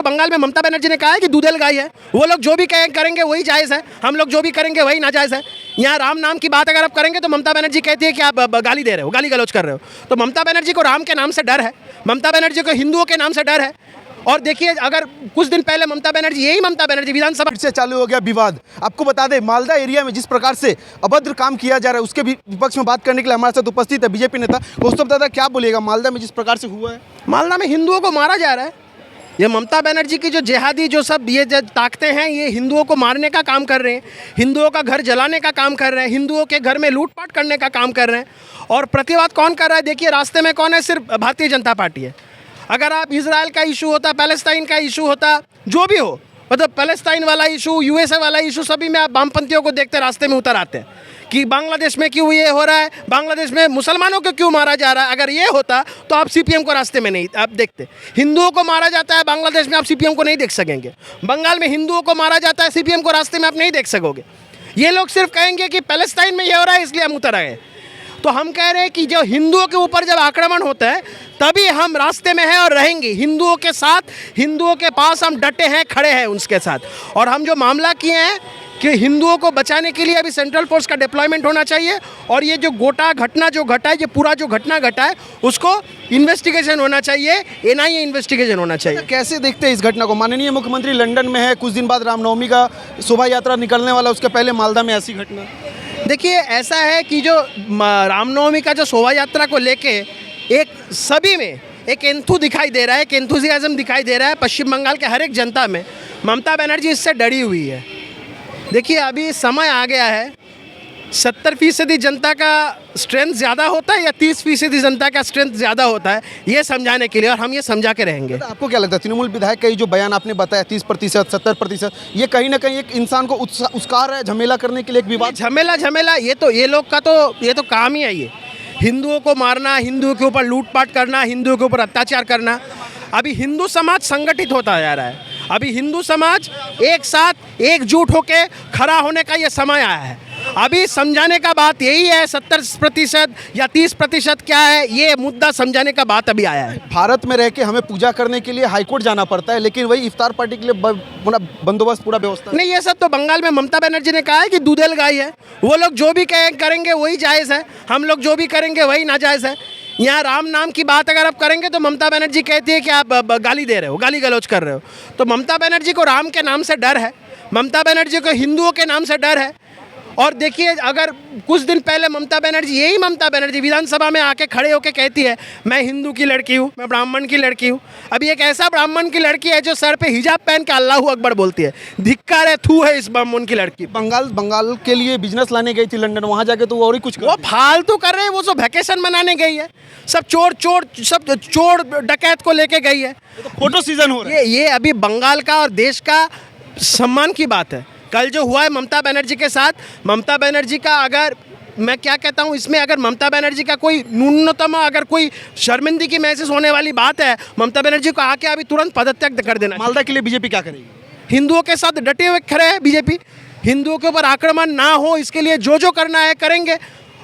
बंगाल में ममता बनर्जी ने कहा है कि दूधेल गाय है, वो लोग जो भी करेंगे वही जायज़ है, हम लोग जो भी करेंगे वही नाजायज़ है। यहाँ राम नाम की बात अगर आप करेंगे तो ममता बनर्जी कहती है कि आप गाली दे रहे हो, गाली गलौज कर रहे हो। तो ममता बनर्जी को राम के नाम से डर है, ममता बनर्जी को हिंदुओं के नाम से डर है। और देखिए, अगर कुछ दिन पहले ममता बनर्जी विधानसभा से चालू हो गया विवाद। आपको बता दें, मालदा एरिया में जिस प्रकार से अभद्र काम किया जा रहा है उसके भी विपक्ष में बात करने के लिए हमारे साथ उपस्थित है बीजेपी नेता कौस्तुभ दादा। क्या बोलिएगा, मालदा में जिस प्रकार से हुआ है? मालदा में हिंदुओं को मारा जा रहा है। ये ममता बनर्जी की जो जिहादी जो सब ये ताकतें हैं, ये हिंदुओं को मारने का काम कर रहे हैं, हिंदुओं का घर जलाने का काम कर रहे हैं, हिंदुओं के घर में लूटपाट करने का काम कर रहे हैं। और प्रतिवाद कौन कर रहा है? देखिए, रास्ते में कौन है? सिर्फ भारतीय जनता पार्टी है। अगर आप इजराइल का इशू होता, पैलेस्टाइन का इशू होता, जो भी हो, मतलब पैलेस्टाइन वाला इशू, यूएसए वाला इशू, सभी में आप वामपंथियों को देखते रास्ते में उतर आते हैं कि बांग्लादेश में क्यों ये हो रहा है, बांग्लादेश में मुसलमानों को क्यों मारा जा रहा है। अगर ये होता तो आप सीपीएम को रास्ते में नहीं आप देखते। हिंदुओं को मारा जाता है बांग्लादेश में, आप सीपीएम को नहीं देख सकेंगे। बंगाल में हिंदुओं को मारा जाता है, सीपीएम को रास्ते में आप नहीं देख सकोगे। ये लोग सिर्फ कहेंगे कि पैलेस्टाइन में ये हो रहा है इसलिए हम उतर आए। तो हम कह रहे हैं कि जो हिंदुओं के ऊपर जब आक्रमण होता है तभी हम रास्ते में हैं और रहेंगे हिंदुओं के साथ, हिंदुओं के पास हम डटे हैं, खड़े हैं उसके साथ। और हम जो मामला किए हैं कि हिंदुओं को बचाने के लिए अभी सेंट्रल फोर्स का डिप्लॉयमेंट होना चाहिए और ये जो घटना जो घटा है, ये पूरा जो घटना घटा है उसको इन्वेस्टिगेशन होना चाहिए, एनआईए इन्वेस्टिगेशन होना चाहिए। कैसे देखते हैं इस घटना को? माननीय मुख्यमंत्री लंदन में है, कुछ दिन बाद रामनवमी का शोभा यात्रा निकलने वाला, उसके पहले मालदा में ऐसी घटना। देखिए, ऐसा है कि जो रामनवमी का जो शोभा यात्रा को लेके एक सभी में एक एंथू दिखाई दे रहा है, एक एंथुजियाज्म दिखाई दे रहा है पश्चिम बंगाल के हर एक जनता में। ममता बनर्जी इससे डरी हुई है। देखिए, अभी समय आ गया है, 70% जनता का स्ट्रेंथ ज़्यादा होता है या 30% जनता का स्ट्रेंथ ज़्यादा होता है, ये समझाने के लिए, और हम ये समझा के रहेंगे। आपको क्या लगता है, तृणमूल विधायक का ये जो बयान आपने बताया 30%, 70%, ये कहीं ना कहीं एक इंसान को उस्का रहा है झमेला करने के लिए, एक विवाद? झमेला ये लोग का तो काम ही है। ये हिंदुओं को मारना, हिंदुओं के ऊपर लूटपाट करना, हिंदुओं के ऊपर अत्याचार करना। अभी हिंदू समाज संगठित होता जा रहा है। अभी हिंदू समाज एक साथ एकजुट होकर खड़ा होने का ये समय आया है। अभी समझाने का बात यही है, 70% या 30% क्या है, ये मुद्दा समझाने का बात अभी आया है। भारत में रह के हमें पूजा करने के लिए हाईकोर्ट जाना पड़ता है, लेकिन वही इफ्तार पार्टी के लिए पूरा बंदोबस्त, पूरा व्यवस्था नहीं। ये सब तो बंगाल में ममता बनर्जी ने कहा है कि दूधेल गाय है, वो लोग जो भी करेंगे वही जायज़ है, हम लोग जो भी करेंगे वही नाजायज़ है। यहाँ राम नाम की बात अगर आप करेंगे तो ममता बनर्जी कहती है कि आप गाली दे रहे हो, गाली गलौज कर रहे हो। तो ममता बनर्जी को राम के नाम से डर है, ममता बनर्जी को हिंदुओं के नाम से डर है। और देखिए, अगर कुछ दिन पहले ममता बनर्जी विधानसभा में आके खड़े होके कहती है मैं हिंदू की लड़की हूँ, मैं ब्राह्मण की लड़की हूँ। अभी एक ऐसा ब्राह्मण की लड़की है जो सर पे हिजाब पहन के अल्लाहू अकबर बोलती है। धिक्कार है, थू है इस ब्राह्मण की लड़की। बंगाल के लिए बिजनेस लाने गई थी लंदन, वहाँ जाके तो वो और ही कुछ वो फालतू कर रहे हैं। वो सब वैकेशन मनाने गई है, सब चोर डकैत को लेके गई है। तो फोटो सीजन हो रहा है। ये अभी बंगाल का और देश का सम्मान की बात है। कल जो हुआ है ममता बनर्जी के साथ, ममता बनर्जी का, अगर मैं क्या कहता हूँ इसमें, अगर ममता बनर्जी का कोई न्यूनतम अगर कोई शर्मिंदगी महसूस होने वाली बात है, ममता बनर्जी को आके अभी तुरंत पदत्याग कर देना। मालदा के लिए बीजेपी क्या करेगी? हिंदुओं के साथ डटे हुए खड़े हैं बीजेपी। हिंदुओं के ऊपर आक्रमण ना हो इसके लिए जो करना है करेंगे,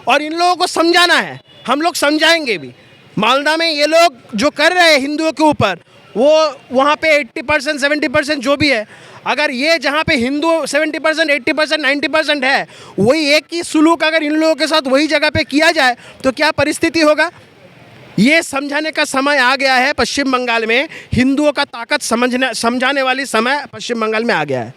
और इन लोगों को समझाना है, हम लोग समझाएंगे भी। मालदा में ये लोग जो कर रहे हैं हिंदुओं के ऊपर, वो वहाँ पे 80% 70% जो भी है, अगर ये जहाँ पे हिंदू 70% 80% 90% है, वही एक ही सुलूक अगर इन लोगों के साथ वही जगह पे किया जाए तो क्या परिस्थिति होगा, ये समझाने का समय आ गया है। पश्चिम बंगाल में हिंदुओं का ताकत समझाने वाली समय पश्चिम बंगाल में आ गया है।